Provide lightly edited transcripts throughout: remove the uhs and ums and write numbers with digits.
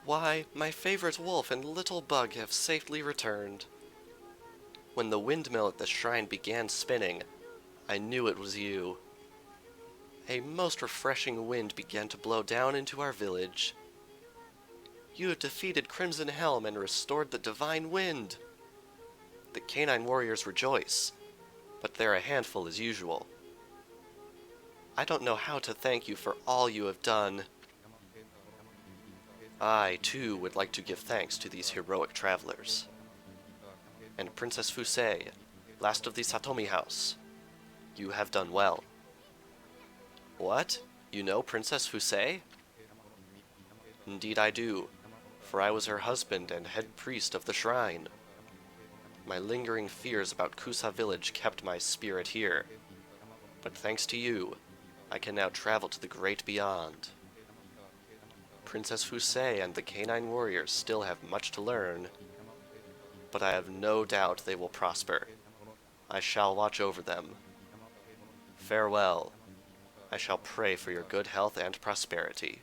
Why, my favorite wolf and little bug have safely returned. When the windmill at the shrine began spinning, I knew it was you. A most refreshing wind began to blow down into our village. You have defeated Crimson Helm and restored the divine wind. The canine warriors rejoice, but they're a handful as usual. I don't know how to thank you for all you have done. I, too, would like to give thanks to these heroic travelers. And Princess Fusei, last of the Satomi house, you have done well. What? You know Princess Fusei? Indeed I do, for I was her husband and head priest of the shrine. My lingering fears about Kusa Village kept my spirit here, but thanks to you, I can now travel to the great beyond. Princess Fusei and the canine warriors still have much to learn, but I have no doubt they will prosper. I shall watch over them. Farewell. I shall pray for your good health and prosperity.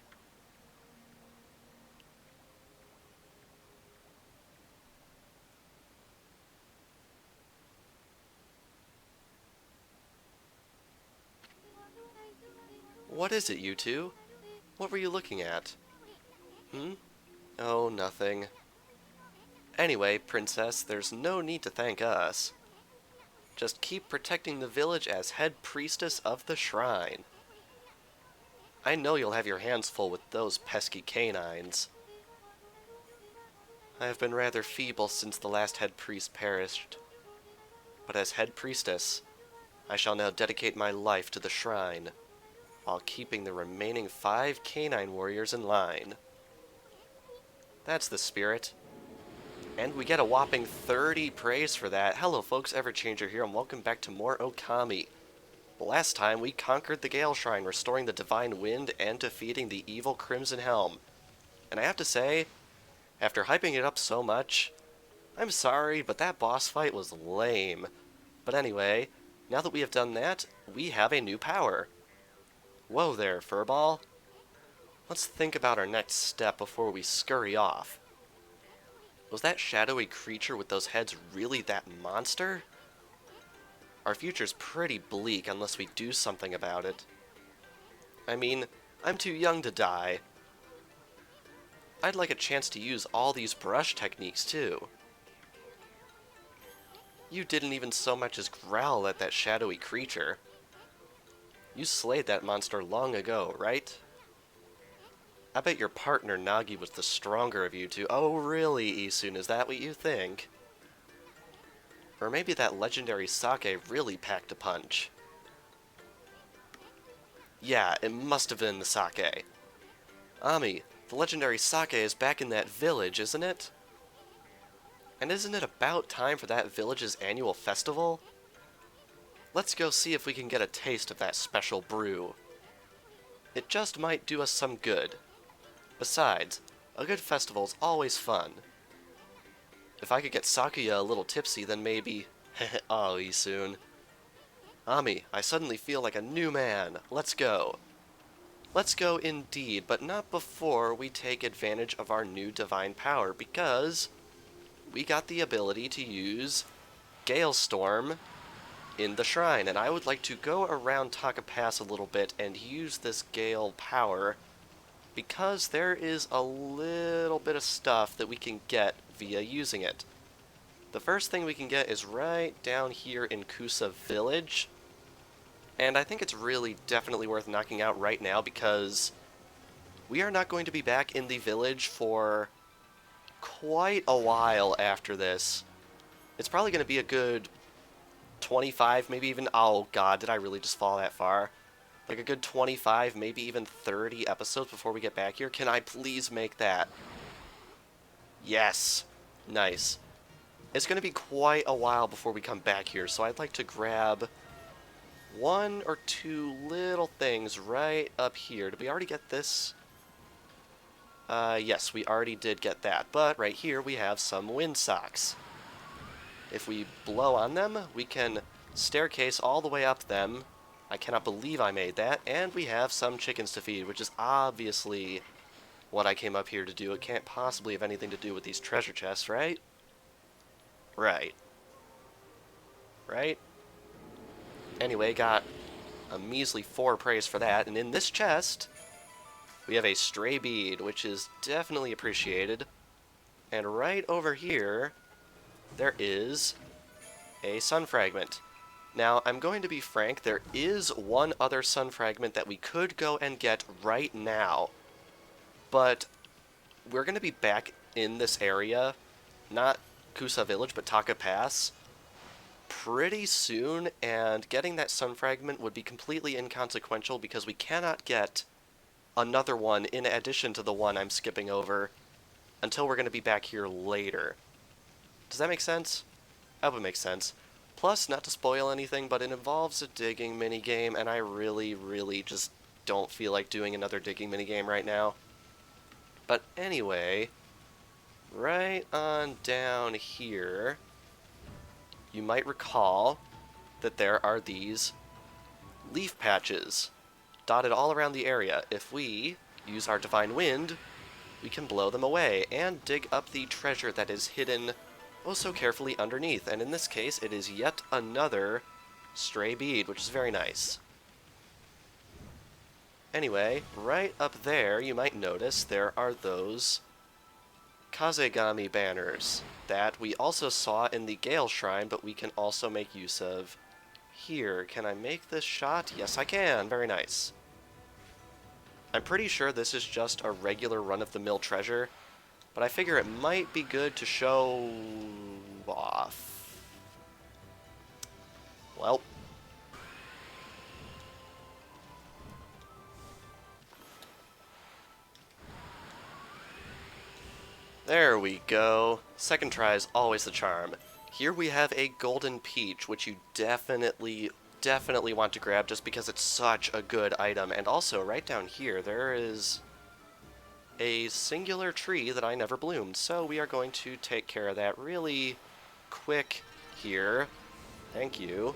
What is it, you two? What were you looking at? Oh, nothing. Anyway, Princess, there's no need to thank us. Just keep protecting the village as head priestess of the shrine. I know you'll have your hands full with those pesky canines. I have been rather feeble since the last head priest perished. But as head priestess, I shall now dedicate my life to the shrine, while keeping the remaining 5 canine warriors in line. That's the spirit. And we get a whopping 30 praise for that. Hello folks, Everchanger here, and welcome back to more Ōkami. Last time we conquered the Gale Shrine, restoring the Divine Wind and defeating the evil Crimson Helm. And I have to say, after hyping it up so much, I'm sorry, but that boss fight was lame. But anyway, now that we have done that, we have a new power. Whoa there, Furball. Let's think about our next step before we scurry off. Was that shadowy creature with those heads really that monster? Our future's pretty bleak unless we do something about it. I mean, I'm too young to die. I'd like a chance to use all these brush techniques too. You didn't even so much as growl at that shadowy creature. You slayed that monster long ago, right? I bet your partner Nagi was the stronger of you two. Oh really, Isun, is that what you think? Or maybe that legendary sake really packed a punch. Yeah, it must have been the sake. Ami, the legendary sake is back in that village, isn't it? And isn't it about time for that village's annual festival? Let's go see if we can get a taste of that special brew. It just might do us some good. Besides, a good festival's always fun. If I could get Sakuya a little tipsy, then maybe... Oh, Isun. Ami, I suddenly feel like a new man. Let's go. Let's go indeed, but not before we take advantage of our new divine power, because we got the ability to use Gale Storm in the shrine, and I would like to go around Taka Pass a little bit and use this Gale power, because there is a little bit of stuff that we can get via using it. The first thing we can get is right down here in Kusa Village, and I think it's really definitely worth knocking out right now because we are not going to be back in the village for quite a while after this. It's probably going to be a good 25, maybe even, oh god, did I really just fall that far? Like a good 25, maybe even 30 episodes before we get back here. Can I please make that? Yes. Nice. It's going to be quite a while before we come back here, so I'd like to grab 1 or 2 little things right up here. Did we already get this? Yes, we already did get that, but right here we have some wind socks. If we blow on them, we can staircase all the way up them. I cannot believe I made that, and we have some chickens to feed, which is obviously what I came up here to do. It can't possibly have anything to do with these treasure chests, right? Right. Right? Anyway, got a measly 4 praise for that, and in this chest, we have a stray bead, which is definitely appreciated. And right over here, there is a sun fragment. Now, I'm going to be frank, there is one other sun fragment that we could go and get right now, but we're going to be back in this area, not Kusa Village, but Taka Pass, pretty soon, and getting that sun fragment would be completely inconsequential because we cannot get another one in addition to the one I'm skipping over until we're going to be back here later. Does that make sense? That would make sense. Plus, not to spoil anything, but it involves a digging minigame, and I really, really just don't feel like doing another digging minigame right now. But anyway, right on down here, you might recall that there are these leaf patches dotted all around the area. If we use our Divine Wind, we can blow them away and dig up the treasure that is hidden oh so carefully underneath. And in this case, it is yet another stray bead, which is very nice. Anyway, right up there, you might notice there are those Kazegami banners that we also saw in the Gale Shrine, but we can also make use of here. Can I make this shot? Yes, I can. Very nice. I'm pretty sure this is just a regular run-of-the-mill treasure, but I figure it might be good to show off. Well, there we go. Second try is always the charm. Here we have a golden peach, which you definitely want to grab just because it's such a good item. And also, right down here, there is a singular tree that I never bloomed, so we are going to take care of that really quick here. Thank you.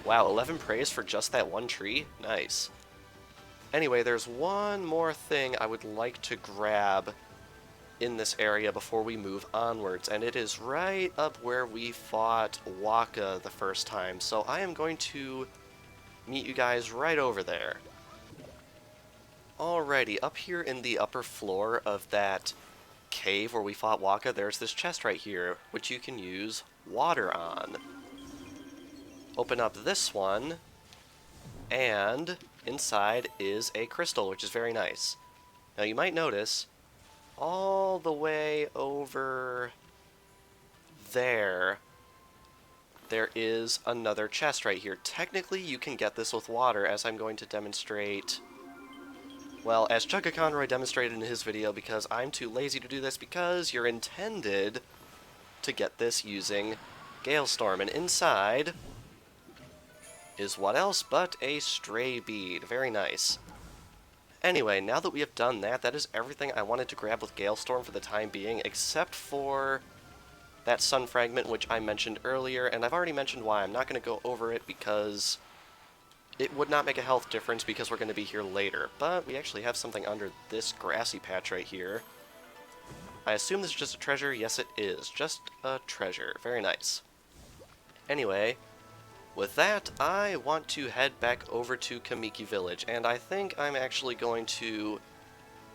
Wow, 11 praise for just that one tree? Nice. Anyway, there's one more thing I would like to grab in this area before we move onwards, and it is right up where we fought Waka the first time, so I am going to meet you guys right over there. Alrighty, up here in the upper floor of that cave where we fought Waka, there's this chest right here, which you can use water on. Open up this one, and inside is a crystal, which is very nice. Now you might notice, all the way over there, there is another chest right here. Technically, you can get this with water, as I'm going to demonstrate. Well, as Chugga Conroy demonstrated in his video, because I'm too lazy to do this, because you're intended to get this using Galestorm. And inside is what else but a stray bead. Very nice. Anyway, now that we have done that, that is everything I wanted to grab with Galestorm for the time being, except for that sun fragment, which I mentioned earlier, and I've already mentioned why. I'm not going to go over it because it would not make a health difference because we're going to be here later. But we actually have something under this grassy patch right here. I assume this is just a treasure. Yes, it is. Just a treasure. Very nice. Anyway, with that, I want to head back over to Kamiki Village, and I think I'm actually going to,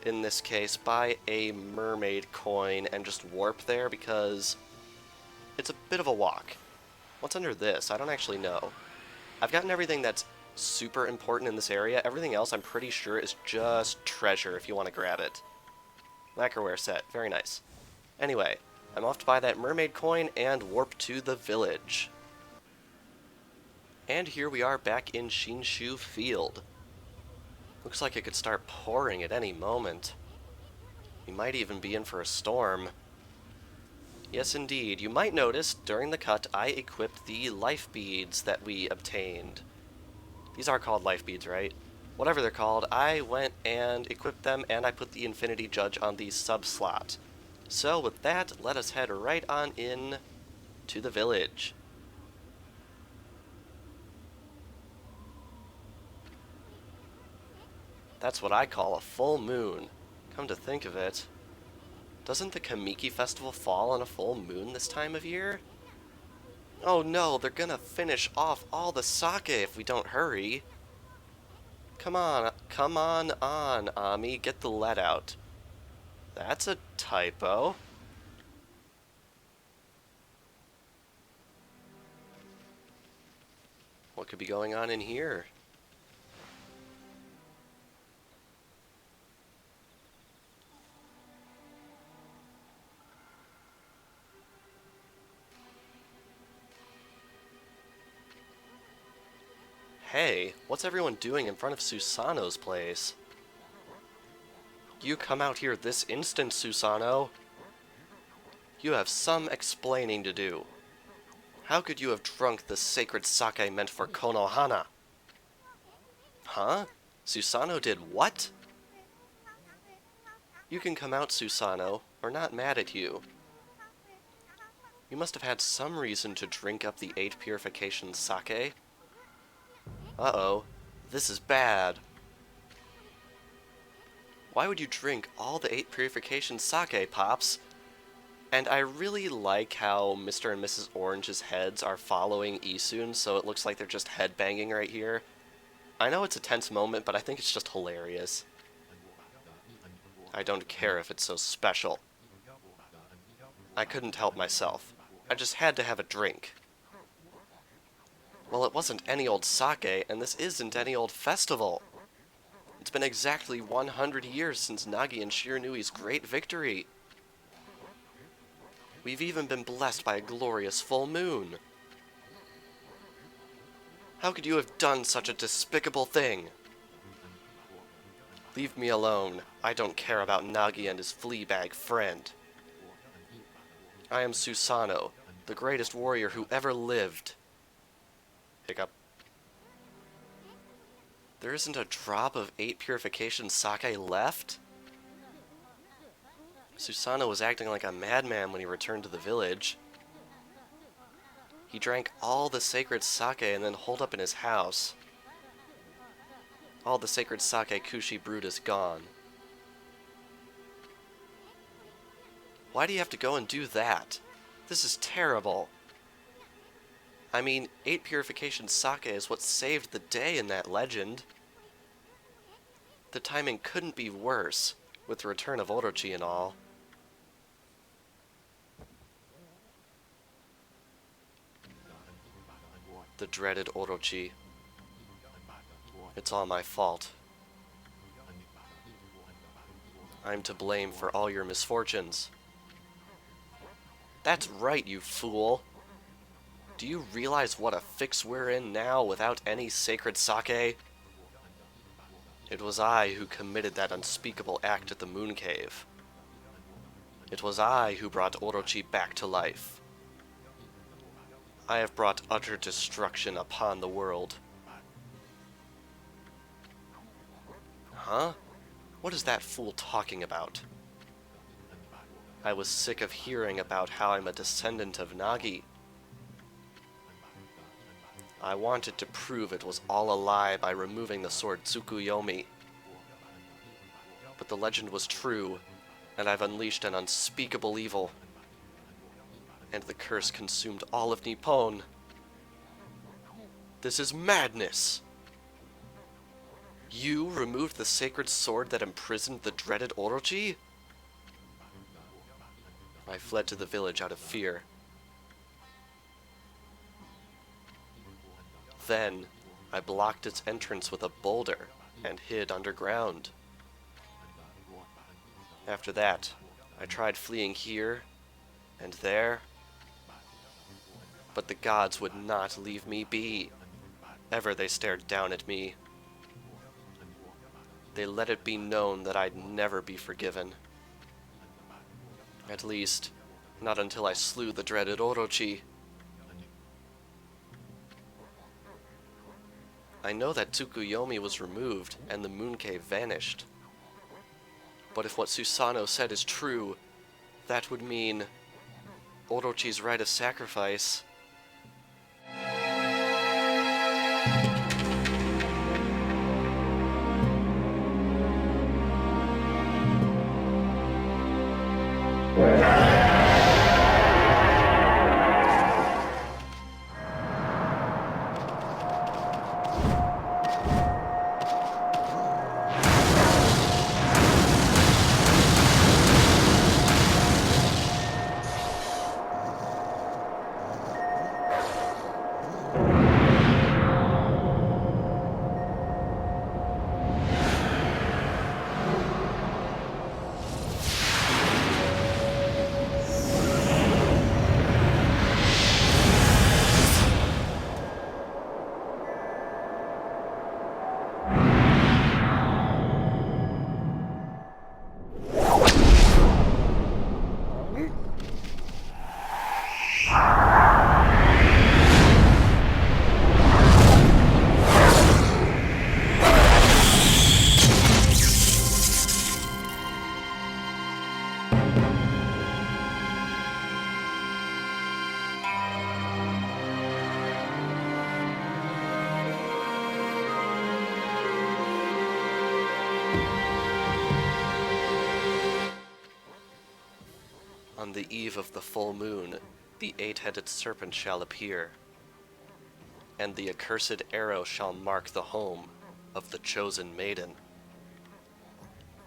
in this case, buy a mermaid coin and just warp there because it's a bit of a walk. What's under this? I don't actually know. I've gotten everything that's super important in this area. Everything else I'm pretty sure is just treasure if you want to grab it. Lacquerware set. Very nice. Anyway, I'm off to buy that mermaid coin and warp to the village. And here we are back in Shinshu Field. Looks like it could start pouring at any moment. We might even be in for a storm. Yes, indeed. You might notice during the cut I equipped the life beads that we obtained. These are called life beads, right? Whatever they're called, I went and equipped them, and I put the Infinity Judge on the sub-slot. So with that, let us head right on in to the village. That's what I call a full moon. Come to think of it, doesn't the Kamiki Festival fall on a full moon this time of year? Oh no, they're gonna finish off all the sake if we don't hurry. Come on, Ami, get the lead out. That's a typo. What could be going on in here? Hey, what's everyone doing in front of Susano's place? You come out here this instant, Susano. You have some explaining to do. How could you have drunk the sacred sake meant for Konohana? Huh? Susano did what? You can come out, Susano. We're not mad at you. You must have had some reason to drink up the 8 purification sake. Uh-oh. This is bad. Why would you drink all the 8 purification sake, Pops? And I really like how Mr. and Mrs. Orange's heads are following Isun, so it looks like they're just headbanging right here. I know it's a tense moment, but I think it's just hilarious. I don't care if it's so special. I couldn't help myself. I just had to have a drink. Well, it wasn't any old sake, and this isn't any old festival. It's been exactly 100 years since Nagi and Shiranui's great victory. We've even been blessed by a glorious full moon. How could you have done such a despicable thing? Leave me alone. I don't care about Nagi and his fleabag friend. I am Susano, the greatest warrior who ever lived. Hiccup. There isn't a drop of 8 purification sake left? Susano was acting like a madman when he returned to the village. He drank all the sacred sake and then holed up in his house. All the sacred sake Kushi brewed is gone. Why do you have to go and do that? This is terrible. I mean, 8 purification sake is what saved the day in that legend. The timing couldn't be worse, with the return of Orochi and all. The dreaded Orochi. It's all my fault. I'm to blame for all your misfortunes. That's right, you fool! Do you realize what a fix we're in now without any sacred sake? It was I who committed that unspeakable act at the Moon Cave. It was I who brought Orochi back to life. I have brought utter destruction upon the world. Huh? What is that fool talking about? I was sick of hearing about how I'm a descendant of Nagi. I wanted to prove it was all a lie by removing the sword Tsukuyomi. But the legend was true, and I've unleashed an unspeakable evil. And the curse consumed all of Nippon. This is madness! You removed the sacred sword that imprisoned the dreaded Orochi? I fled to the village out of fear. Then, I blocked its entrance with a boulder and hid underground. After that, I tried fleeing here and there, but the gods would not leave me be. Ever they stared down at me. They let it be known that I'd never be forgiven. At least, not until I slew the dreaded Orochi. I know that Tsukuyomi was removed and the Moon Cave vanished. But if what Susano said is true, that would mean Orochi's rite of sacrifice. On the eve of the full moon, the eight-headed serpent shall appear, and the accursed arrow shall mark the home of the chosen maiden.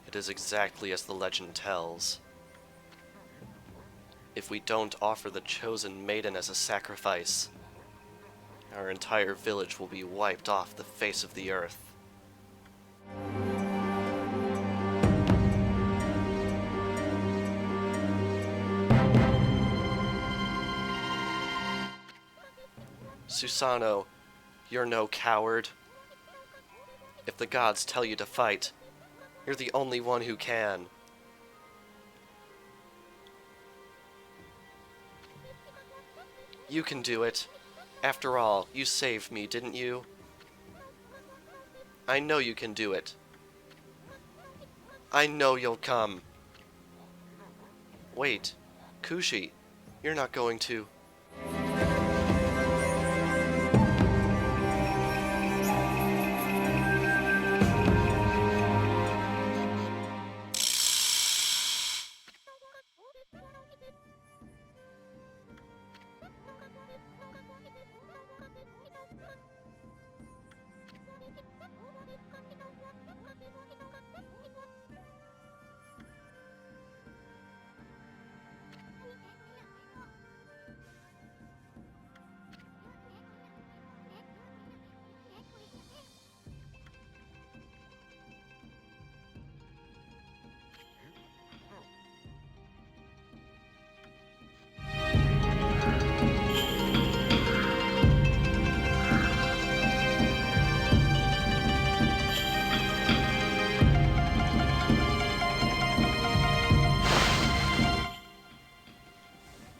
It is exactly as the legend tells. If we don't offer the chosen maiden as a sacrifice, our entire village will be wiped off the face of the earth. Susanoo, you're no coward. If the gods tell you to fight, you're the only one who can. You can do it. After all, you saved me, didn't you? I know you can do it. I know you'll come. Wait, Kushi, you're not going to...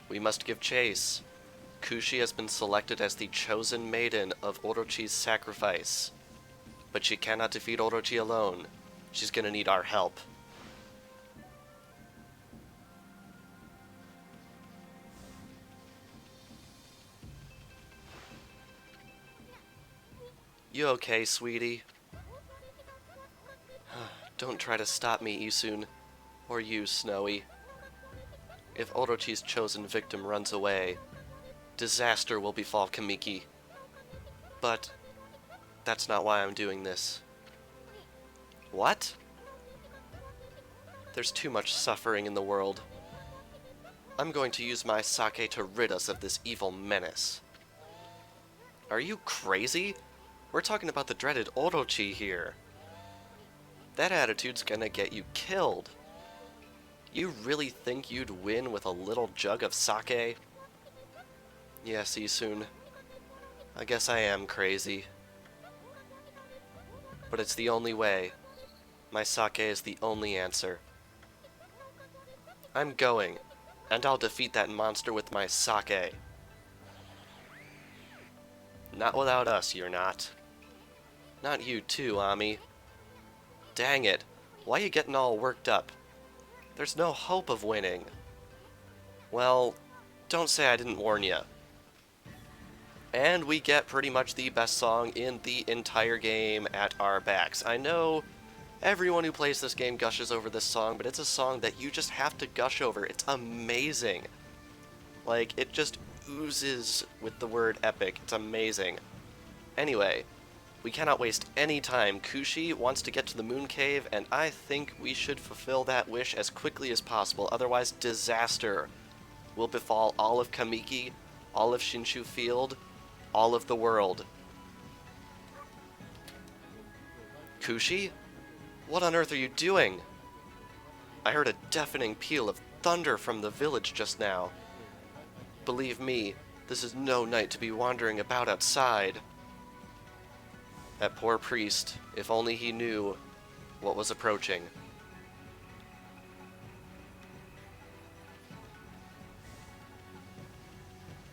We must give chase. Kushi has been selected as the chosen maiden of Orochi's sacrifice. But she cannot defeat Orochi alone. She's gonna need our help. You okay, sweetie? Don't try to stop me, Isun. Or you, Snowy. If Orochi's chosen victim runs away, disaster will befall Kamiki. But that's not why I'm doing this. What? There's too much suffering in the world. I'm going to use my sake to rid us of this evil menace. Are you crazy? We're talking about the dreaded Orochi here. That attitude's gonna get you killed. You really think you'd win with a little jug of sake? Yes, Isun. I guess I am crazy. But it's the only way. My sake is the only answer. I'm going, and I'll defeat that monster with my sake. Not without us, you're not. Not you too, Ami. Dang it, why you getting all worked up? There's no hope of winning. Well, don't say I didn't warn ya. And we get pretty much the best song in the entire game at our backs. I know everyone who plays this game gushes over this song, but it's a song that you just have to gush over. It's amazing. Like, it just oozes with the word epic. It's amazing. Anyway, we cannot waste any time. Kushi wants to get to the Moon Cave, and I think we should fulfill that wish as quickly as possible. Otherwise, disaster will befall all of Kamiki, all of Shinshu Field, all of the world. Kushi? What on earth are you doing? I heard a deafening peal of thunder from the village just now. Believe me, this is no night to be wandering about outside. That poor priest, if only he knew what was approaching.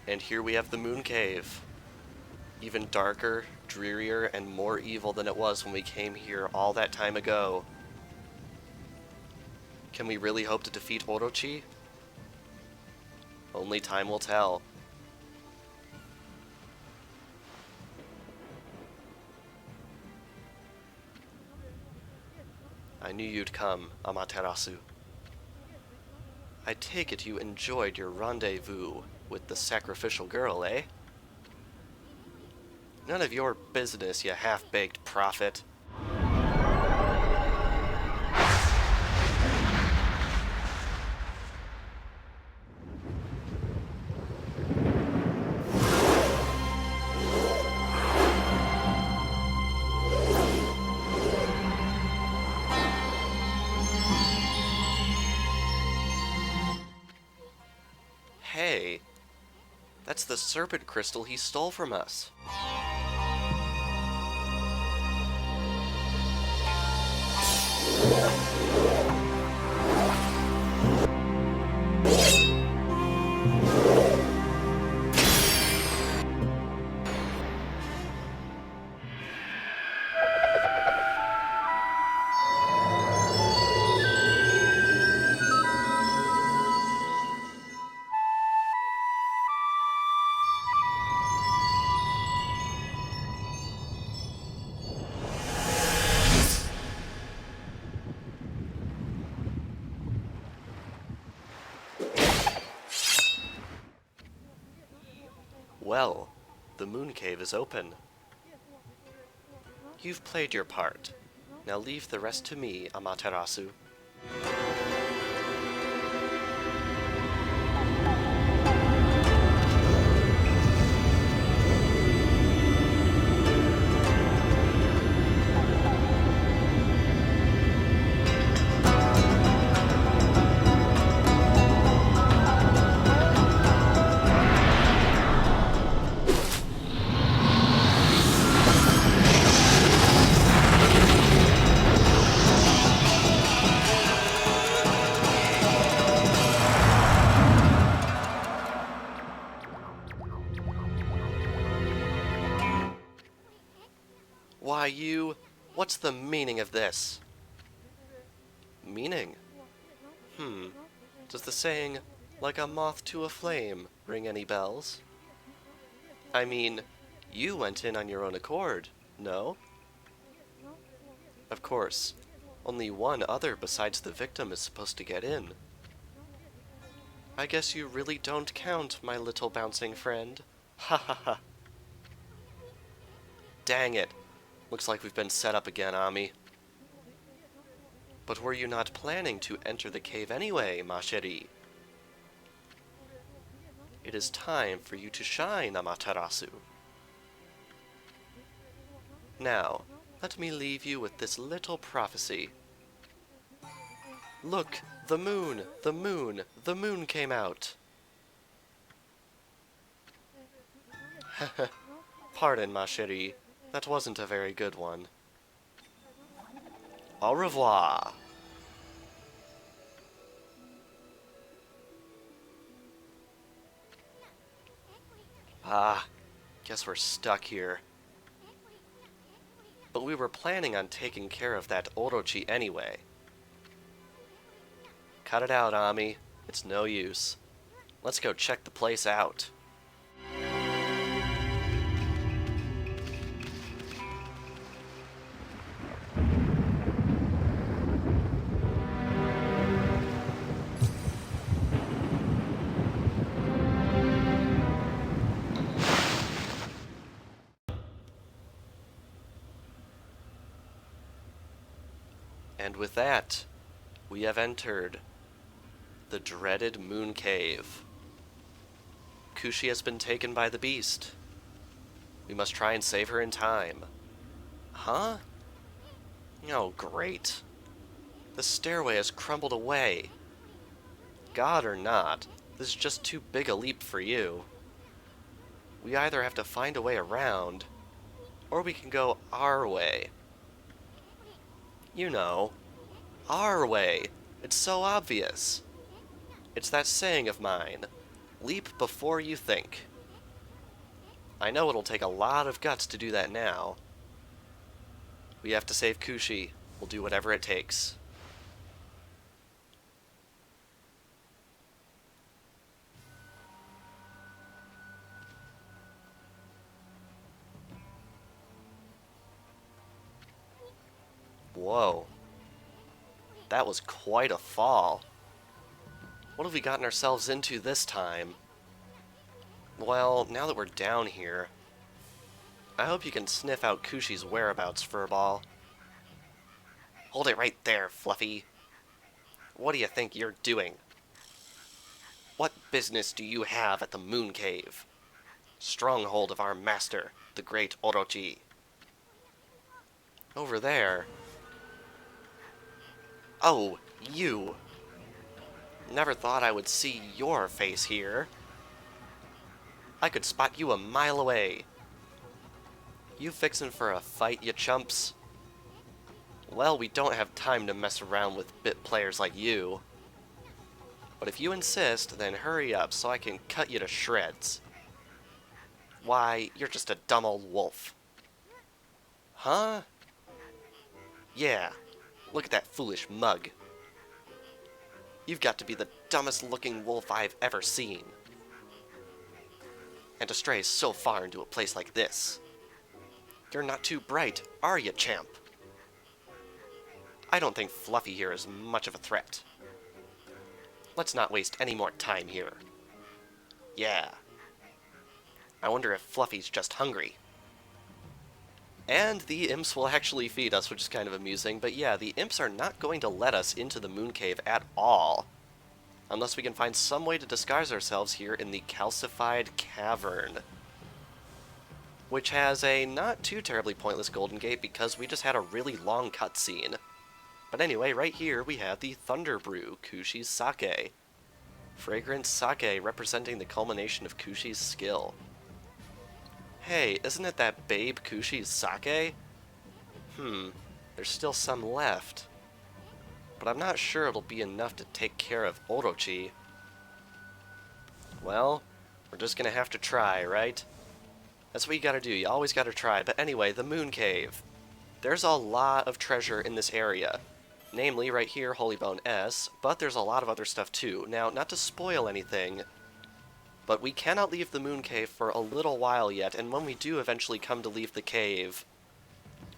And here we have the Moon Cave. Even darker, drearier, and more evil than it was when we came here all that time ago. Can we really hope to defeat Orochi? Only time will tell. I knew you'd come, Amaterasu. I take it you enjoyed your rendezvous with the sacrificial girl, eh? None of your business, you half-baked prophet. Hey, that's the serpent crystal he stole from us. Well, the moon cave is open. You've played your part. Now leave the rest to me, Amaterasu. Why, you... What's the meaning of this? Meaning? Does the saying, like a moth to a flame, ring any bells? I mean, you went in on your own accord, no? Of course, only one other besides the victim is supposed to get in. I guess you really don't count, my little bouncing friend. Ha ha ha. Dang it. Looks like we've been set up again, Ami. But were you not planning to enter the cave anyway, ma chérie? It is time for you to shine, Amaterasu. Now, let me leave you with this little prophecy. Look, the moon, the moon, the moon came out. Pardon, ma chérie. That wasn't a very good one. Au revoir. Ah, guess we're stuck here. But we were planning on taking care of that Orochi anyway. Cut it out, Ami. It's no use. Let's go check the place out. And with that, we have entered the dreaded Moon Cave. Kushi has been taken by the beast. We must try and save her in time. Huh? Oh, great. The stairway has crumbled away. God or not, this is just too big a leap for you. We either have to find a way around, or we can go our way. You know, our way. It's so obvious. It's that saying of mine, leap before you think. I know it'll take a lot of guts to do that now. We have to save Kushi. We'll do whatever it takes. Whoa. That was quite a fall. What have we gotten ourselves into this time? Well, now that we're down here, I hope you can sniff out Kushi's whereabouts, Furball. Hold it right there, Fluffy. What do you think you're doing? What business do you have at the Moon Cave? Stronghold of our master, the great Orochi. Over there. Oh, you. Never thought I would see your face here. I could spot you a mile away. You fixin' for a fight, you chumps? Well, we don't have time to mess around with bit players like you. But if you insist, then hurry up so I can cut you to shreds. Why, you're just a dumb old wolf. Huh? Yeah, look at that foolish mug. You've got to be the dumbest looking wolf I've ever seen. And to stray so far into a place like this. You're not too bright, are you, champ? I don't think Fluffy here is much of a threat. Let's not waste any more time here. Yeah. I wonder if Fluffy's just hungry. And the imps will actually feed us, which is kind of amusing, but yeah, the imps are not going to let us into the Moon Cave at all. Unless we can find some way to disguise ourselves here in the calcified cavern. Which has a not too terribly pointless Golden Gate because we just had a really long cutscene. But anyway, right here we have the Thunder Brew, Kushi's sake. Fragrant sake representing the culmination of Kushi's skill. Hey, isn't it that babe Kushi's sake? There's still some left. But I'm not sure it'll be enough to take care of Orochi. Well, we're just gonna have to try, right? That's what you gotta do, you always gotta try. But anyway, the Moon Cave. There's a lot of treasure in this area. Namely, right here, Holybone S, but there's a lot of other stuff too. Now, not to spoil anything, but we cannot leave the Moon Cave for a little while yet, and when we do eventually come to leave the cave,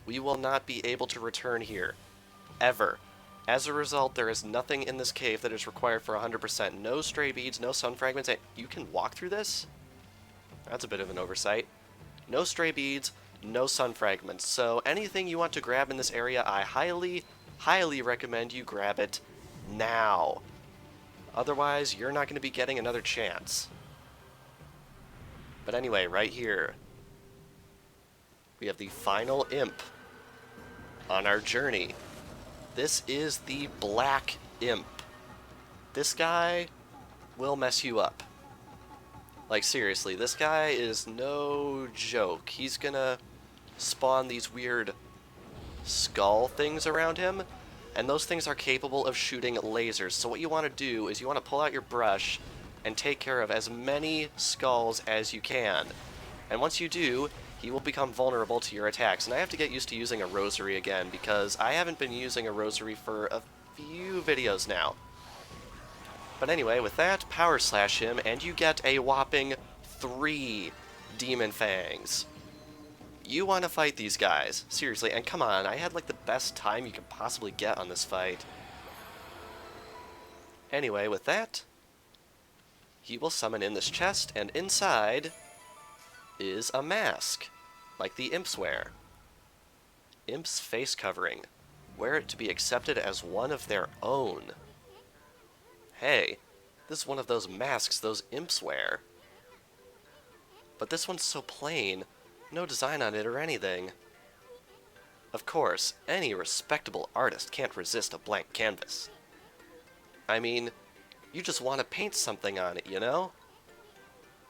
we will not be able to return here. Ever. As a result, there is nothing in this cave that is required for 100%. No stray beads, no sun fragments. You can walk through this? That's a bit of an oversight. No stray beads, no sun fragments. So anything you want to grab in this area, I highly recommend you grab it now. Otherwise, you're not going to be getting another chance. But anyway, right here, we have the final imp on our journey. This is the Black Imp. This guy will mess you up. Like, seriously, this guy is no joke. He's gonna spawn these weird skull things around him, and those things are capable of shooting lasers. So what you want to do is you want to pull out your brush and take care of as many skulls as you can. And once you do, he will become vulnerable to your attacks. And I have to get used to using a rosary again, because I haven't been using a rosary for a few videos now. But anyway, with that, power slash him, and you get a whopping 3 Demon Fangs. You want to fight these guys, seriously, and come on, I had like the best time you could possibly get on this fight. Anyway, with that, he will summon in this chest, and inside is a mask, like the imps wear. Imp's face covering. Wear it to be accepted as one of their own. Hey, this is one of those masks those imps wear. But this one's so plain, no design on it or anything. Of course, any respectable artist can't resist a blank canvas. I mean, you just want to paint something on it, you know?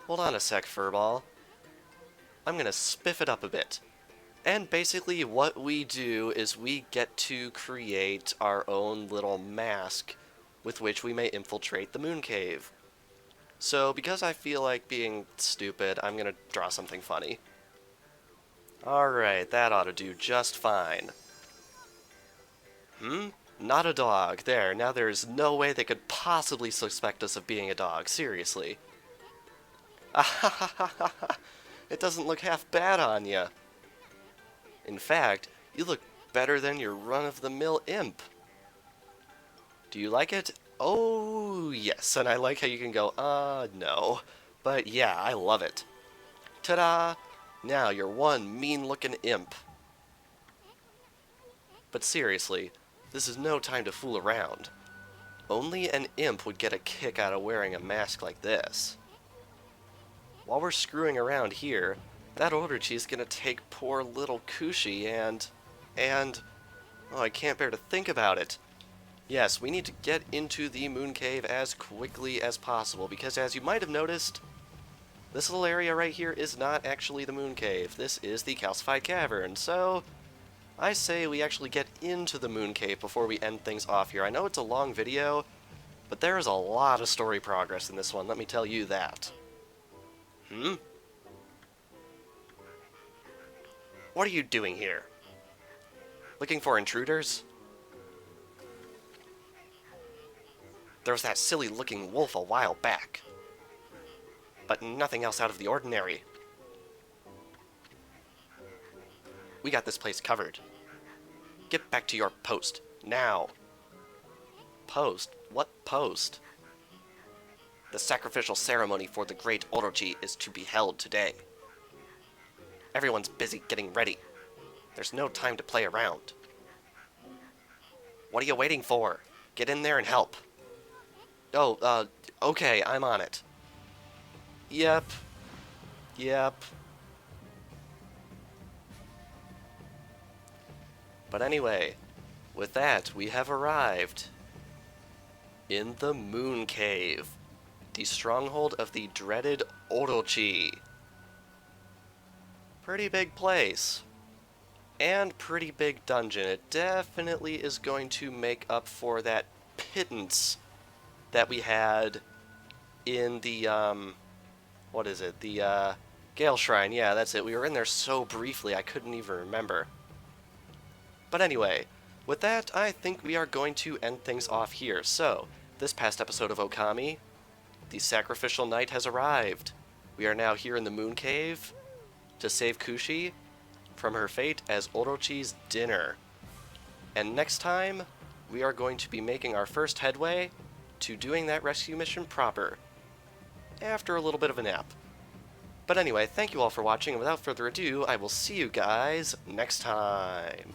Hold on a sec, Furball. I'm gonna spiff it up a bit. And basically what we do is we get to create our own little mask with which we may infiltrate the Moon Cave. So because I feel like being stupid, I'm gonna draw something funny. Alright, that ought to do just fine. Not a dog. There, now there's no way they could possibly suspect us of being a dog, seriously. It doesn't look half bad on ya. In fact, you look better than your run-of-the-mill imp. Do you like it? Oh, yes, and I like how you can go, no. But yeah, I love it. Ta-da! Now you're one mean-looking imp. But seriously, this is no time to fool around. Only an imp would get a kick out of wearing a mask like this. While we're screwing around here, that Orochi's gonna take poor little Kushi and... Oh, I can't bear to think about it. Yes, we need to get into the moon cave as quickly as possible, because as you might have noticed, this little area right here is not actually the moon cave. This is the calcified cavern, so I say we actually get into the moon cave before we end things off here. I know it's a long video, but there is a lot of story progress in this one, let me tell you that. What are you doing here? Looking for intruders? There was that silly-looking wolf a while back. But nothing else out of the ordinary. We got this place covered. Get back to your post, now. Post? What post? The sacrificial ceremony for the great Orochi is to be held today. Everyone's busy getting ready. There's no time to play around. What are you waiting for? Get in there and help. Oh, okay, I'm on it. Yep. But anyway, with that, we have arrived in the Moon Cave, the stronghold of the dreaded Orochi. Pretty big place. And pretty big dungeon. It definitely is going to make up for that pittance that we had in the, what is it? The, Gale Shrine. Yeah, that's it. We were in there so briefly, I couldn't even remember. But anyway, with that, I think we are going to end things off here. So, this past episode of Ōkami, the sacrificial night has arrived. We are now here in the Moon Cave to save Kushi from her fate as Orochi's dinner. And next time, we are going to be making our first headway to doing that rescue mission proper, after a little bit of a nap. But anyway, thank you all for watching, and without further ado, I will see you guys next time.